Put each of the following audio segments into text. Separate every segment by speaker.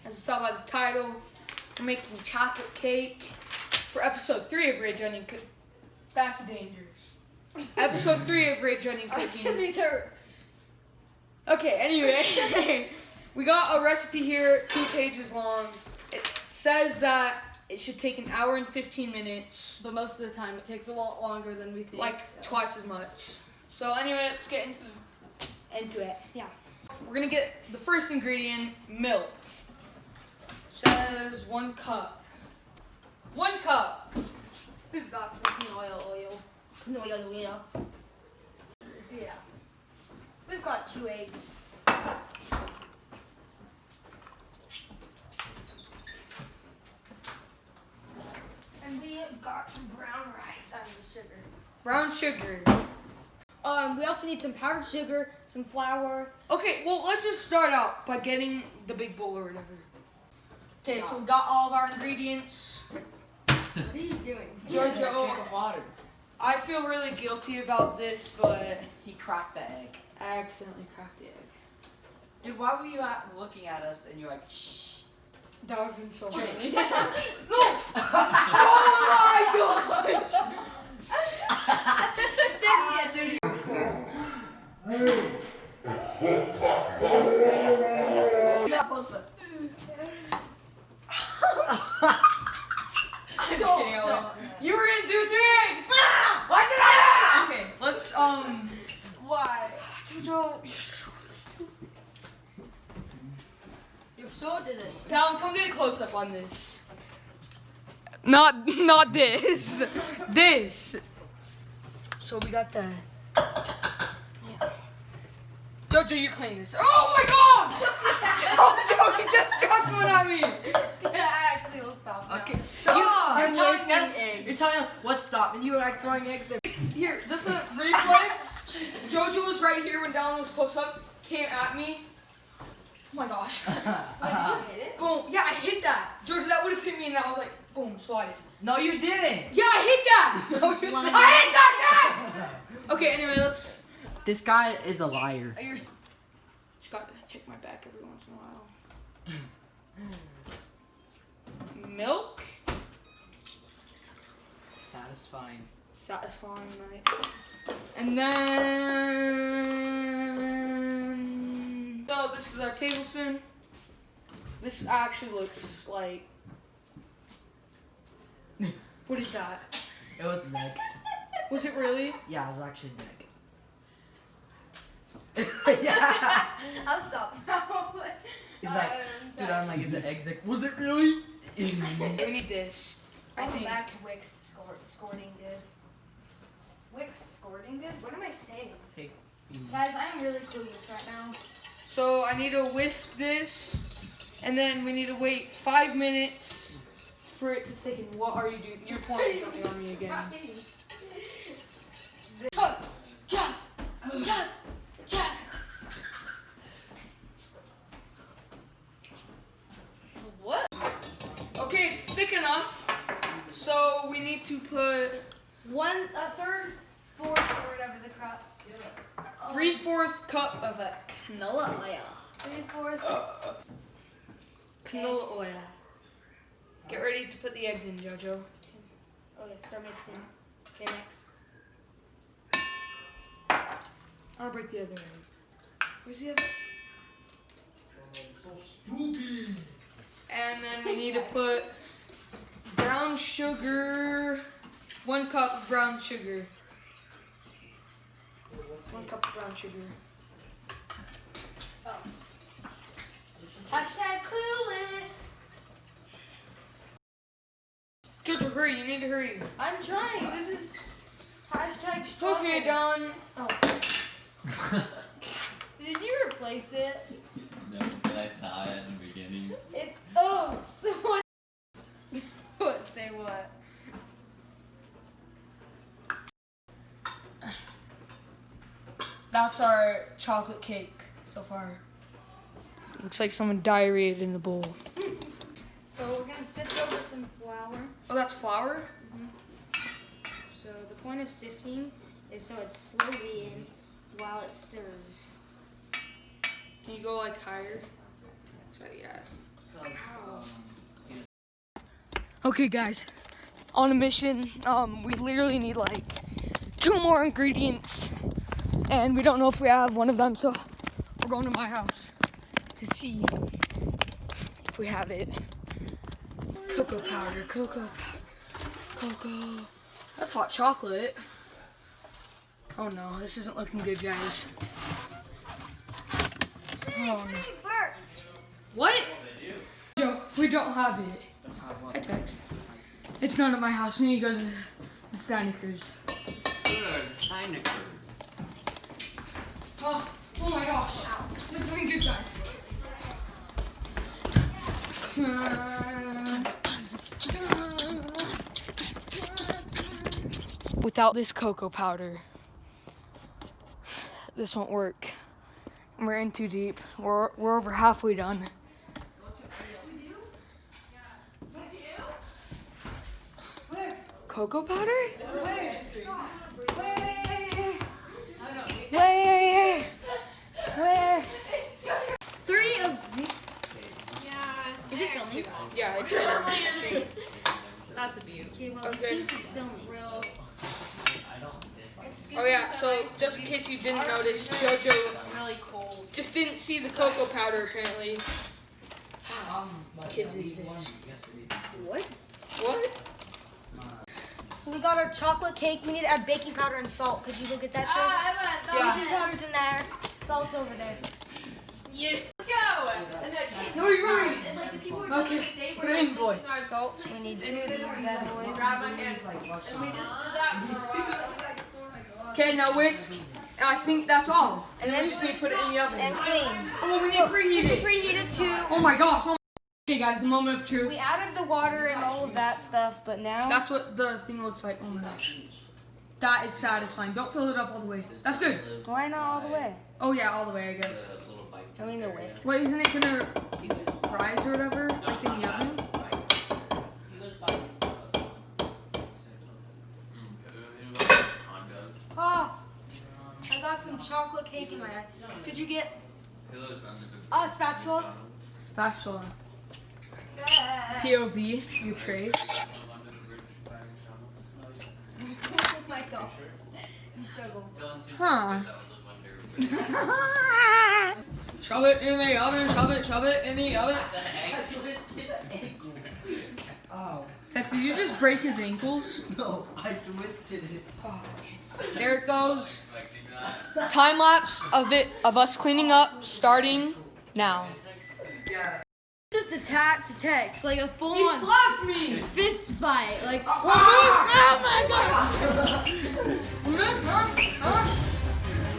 Speaker 1: As you saw by the title, we're making chocolate cake for episode 3 of Rage Onion Cooking. That's dangerous. Episode 3 of Rage Onion Cooking.
Speaker 2: These hurt.
Speaker 1: Okay, anyway, we got a recipe here, 2 pages long. It says that it should take 1 hour and 15 minutes.
Speaker 2: But most of the time, it takes a lot longer than we think.
Speaker 1: Like twice as much. So anyway, let's get into it.
Speaker 2: Yeah.
Speaker 1: We're gonna get the first ingredient, milk. Says 1 cup. 1 cup.
Speaker 2: We've got some canola oil. Yeah. We've got 2 eggs. And we've got some brown rice and sugar.
Speaker 1: Brown sugar.
Speaker 2: We also need some powdered sugar, some flour.
Speaker 1: Okay, well, let's just start out by getting the big bowl or whatever. Okay, so we got all of our ingredients.
Speaker 2: What are you doing?
Speaker 1: Giorgio,
Speaker 3: Drink of water.
Speaker 1: I feel really guilty about this, but
Speaker 3: He cracked the egg.
Speaker 1: I accidentally cracked the egg.
Speaker 3: Dude, why were you looking at us and you're like, shh?
Speaker 1: That would have been so funny. I'm just kidding, I won't. You were gonna do it to me! Why should I? Okay, let's,
Speaker 2: Why?
Speaker 1: Jojo, you're so stupid.
Speaker 2: You're so delicious.
Speaker 1: Dallin, come get a close up on this. Not this. This. So we got that. Yeah. Jojo, you're cleaning this. Oh my god! Jojo, you just dropped one at me!
Speaker 2: Actually, we'll stop now.
Speaker 1: Okay, stop!
Speaker 3: You're telling
Speaker 2: wasting
Speaker 3: us.
Speaker 2: eggs.
Speaker 3: You're telling us what stop, and you were like throwing eggs.
Speaker 1: Here, this is a replay. Jojo was right here when Dallin was close up, came at me. Oh my gosh.
Speaker 2: Did you hit it?
Speaker 1: Boom. Yeah, I hit that. Jojo, that would have hit me and I was like, boom, swatted.
Speaker 3: No, you didn't.
Speaker 1: Yeah, I hit that! I hit that! Okay, anyway, let's...
Speaker 3: This guy is a liar.
Speaker 2: You're
Speaker 1: Just gotta check my back every once in a while. Milk.
Speaker 3: Satisfying.
Speaker 1: Satisfying, right? And then... So, this is our tablespoon. This actually looks like... What is that?
Speaker 3: It was an egg.
Speaker 1: Was it really?
Speaker 3: Yeah, it was actually an egg. Yeah.
Speaker 2: I'll stop now.
Speaker 3: He's like, dude, I'm like, is it eggs? Like, was it really?
Speaker 1: We need this. I think.
Speaker 2: back to Wix scoring good. Wix scoring good? What am I saying?
Speaker 3: Hey.
Speaker 2: Guys, I am really clueless right now.
Speaker 1: So I need to whisk this, and then we need to wait 5 minutes for it to thicken. What are you doing? You're pointing something on me again.
Speaker 2: Jump! What?
Speaker 1: Okay, it's thick enough. So we need to put
Speaker 2: 1/3, 4th, or whatever the crap.
Speaker 1: 3/4 cup of canola oil.
Speaker 2: 3/4.
Speaker 1: Canola oil. Get ready to put the eggs in, Jojo.
Speaker 2: Okay, start mixing. Okay, mix.
Speaker 1: I'll break the other egg. Where's the other?
Speaker 3: So stupid.
Speaker 1: And then we need to put brown sugar. 1 cup of brown sugar. 1 cup of brown sugar.
Speaker 2: Oh. Hashtag clueless.
Speaker 1: Jojo, hurry! You need to hurry.
Speaker 2: I'm trying. This is hashtag struggle.
Speaker 1: Okay, done.
Speaker 2: Oh. Did you replace it?
Speaker 4: No, but I saw it in the beginning.
Speaker 2: It's so what? What? Say what?
Speaker 1: That's our chocolate cake so far. Looks like someone diarrheaed in the bowl.
Speaker 2: So we're gonna sift over some flour.
Speaker 1: Oh, that's flour?
Speaker 2: So the point of sifting is so it's slowly in while it stirs.
Speaker 1: Can you go like higher? So yeah. Okay, guys, on a mission. We literally need like 2 more ingredients, and we don't know if we have one of them, so we're going to my house to see if we have it. Cocoa powder, cocoa. That's hot chocolate. Oh no, this isn't looking good, guys. Oh, no. What? Yo, we don't have it. Hi, Tex. It's not at my house. We need to go to the Steinekers. Oh my gosh. This isn't good, guys. Without this cocoa powder, this won't work. We're in too deep. We're over halfway done. Cocoa powder? Where?
Speaker 2: 3 of me. Is it filming?
Speaker 1: Yeah, it's filming.
Speaker 5: That's a beaut.
Speaker 2: Okay, well,
Speaker 1: Okay.
Speaker 2: he thinks it's filming.
Speaker 1: Oh yeah, so just in case you didn't notice, JoJo
Speaker 5: Really cold.
Speaker 1: just didn't see the cocoa powder apparently. Kids these days.
Speaker 2: What?
Speaker 1: What?
Speaker 2: So we got our chocolate cake. We need to add baking powder and salt. Could you go get that, Trish?
Speaker 1: Yeah.
Speaker 2: Baking powder's in there. Salt's over there.
Speaker 5: Let's go! And the kids
Speaker 1: No, you're right.
Speaker 5: and like the people who
Speaker 1: Okay,
Speaker 5: okay. They
Speaker 1: put
Speaker 5: were
Speaker 1: it in,
Speaker 5: like
Speaker 1: boy.
Speaker 5: thinking our-
Speaker 2: Salt. We need 2 of these bad boys.
Speaker 5: Grab my hand. And we just did that for a while.
Speaker 1: Okay, now whisk. And I think that's all. And then we just need to put it in the oven.
Speaker 2: And clean.
Speaker 1: Oh, we need
Speaker 2: So
Speaker 1: to preheat
Speaker 2: we
Speaker 1: it.
Speaker 2: preheat it too.
Speaker 1: Oh my gosh. Okay, guys, the moment of truth.
Speaker 2: We added the water and all of that stuff, but now
Speaker 1: That's what the thing looks like. Oh my gosh. That is satisfying. Don't fill it up all the way. That's good.
Speaker 2: why not all the way?
Speaker 1: Oh yeah, all the way, I guess.
Speaker 2: I mean, a whisk.
Speaker 1: Wait, isn't it gonna rise or whatever, like in the oven?
Speaker 2: Ah, I got some chocolate cake in my eye. Could you get a spatula?
Speaker 1: Spatula. POV, you trace.
Speaker 2: Oh my gosh. You struggle.
Speaker 1: Huh. Shove it in the oven, shove it in the oven.
Speaker 3: Oh.
Speaker 1: Tex, did you just break his ankles?
Speaker 3: No, I twisted it.
Speaker 1: There it goes. Time lapse of us cleaning up starting now.
Speaker 2: Just attack to text, like a full
Speaker 1: He
Speaker 2: on
Speaker 1: slapped me!
Speaker 2: fist fight. Like, oh my god!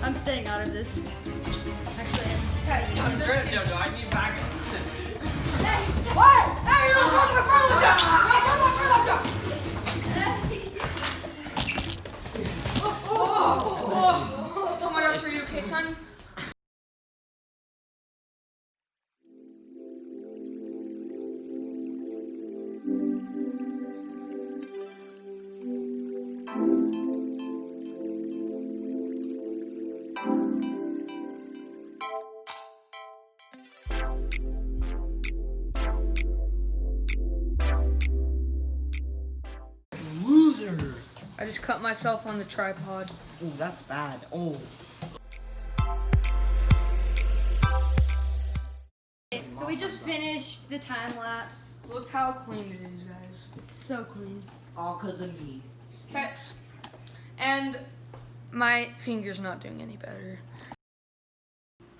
Speaker 2: I'm staying out of this. Actually,
Speaker 1: I'm
Speaker 4: I need back.
Speaker 1: What? Hey, you don't touch my front laptop! Don't touch my front laptop! Oh my gosh, are you okay, son?
Speaker 3: Loser.
Speaker 1: I just cut myself on the tripod.
Speaker 3: Oh, that's bad. Oh.
Speaker 2: so we just finished the time lapse.
Speaker 1: Look how clean it is, guys.
Speaker 2: It's so clean.
Speaker 3: All cause of me.
Speaker 1: Tex. And my finger's not doing any better.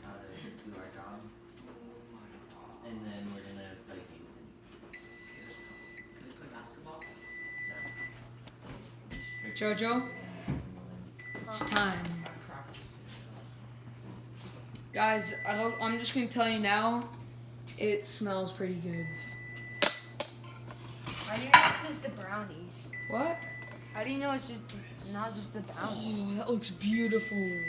Speaker 4: How to do our job. And then we're gonna play games.
Speaker 3: Can we play basketball?
Speaker 1: Jojo, it's time. Guys, I'm just gonna tell you now, it smells pretty good.
Speaker 2: How do you know it's the brownies?
Speaker 1: What?
Speaker 2: How do you know it's just not just the brownies?
Speaker 1: Oh, that looks beautiful.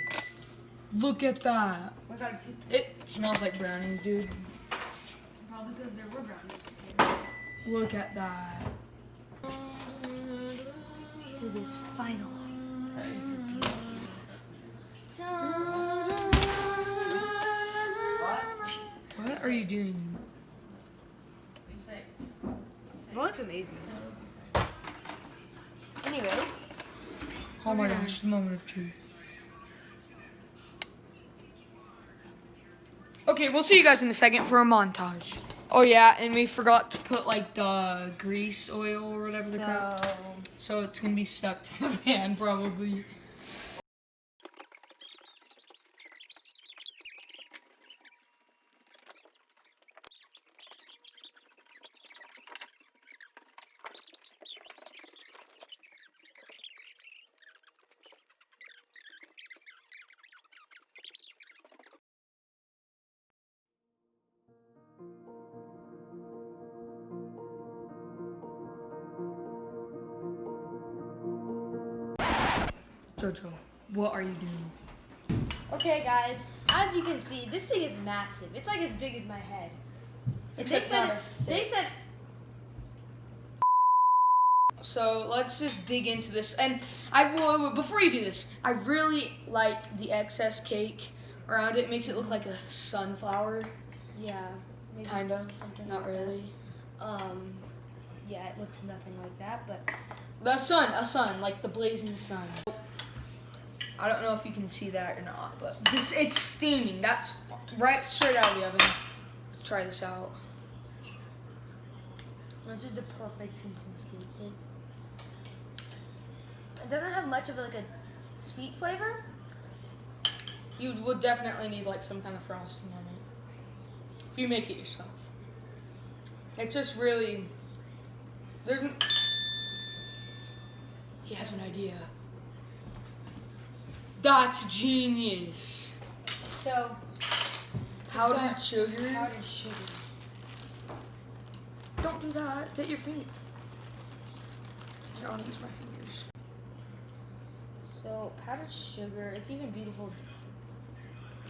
Speaker 1: Look at that.
Speaker 2: We got a two.
Speaker 1: It smells like brownies, dude.
Speaker 2: Probably because there were brownies.
Speaker 1: Look at that.
Speaker 2: To this final piece of beauty.
Speaker 1: What are you doing?
Speaker 2: It looks amazing. Anyways.
Speaker 1: Oh my gosh, the moment of truth. Okay, we'll see you guys in a second for a montage. Oh yeah, and we forgot to put like the grease oil or whatever the crap. So it's gonna be stuck to the pan probably. Jojo, what are you doing?
Speaker 2: Okay, guys. As you can see, this thing is massive. It's like as big as my head.
Speaker 1: Except not as thick.
Speaker 2: They said.
Speaker 1: So let's just dig into this. And before you do this, I really like the excess cake around it. It makes it look like a sunflower,
Speaker 2: Yeah. Maybe
Speaker 1: kind of.
Speaker 2: something
Speaker 1: Not
Speaker 2: like that.
Speaker 1: really.
Speaker 2: Yeah, it looks nothing like that, but
Speaker 1: A sun, like the blazing sun. I don't know if you can see that or not, but it's steaming. That's right straight out of the oven. Let's try this out.
Speaker 2: this is the perfect consistency. It doesn't have much of like a sweet flavor.
Speaker 1: You would definitely need like some kind of frosting on it if you make it yourself. It's just really he has an idea. That's genius.
Speaker 2: So
Speaker 1: Powdered sugar.
Speaker 2: Powdered sugar.
Speaker 1: Don't do that. Get your finger. I want to use my fingers.
Speaker 2: So powdered sugar. It's even beautiful.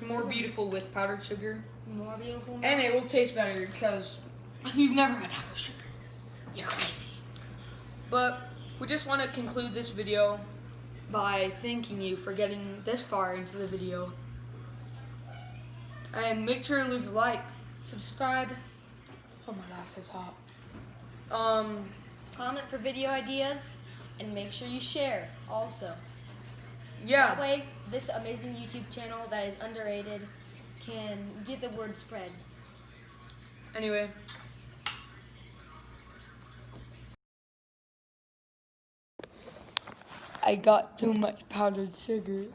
Speaker 1: More beautiful with powdered sugar.
Speaker 2: More beautiful.
Speaker 1: And it will taste better because if you've never had powdered sugar, you're crazy. But we just want to conclude this video by thanking you for getting this far into the video. And make sure to leave a like, subscribe. Oh my gosh, that's hot.
Speaker 2: Comment for video ideas, and make sure you share also. That
Speaker 1: Yeah.
Speaker 2: way, this amazing YouTube channel that is underrated can get the word spread.
Speaker 1: Anyway. I got too much powdered sugar.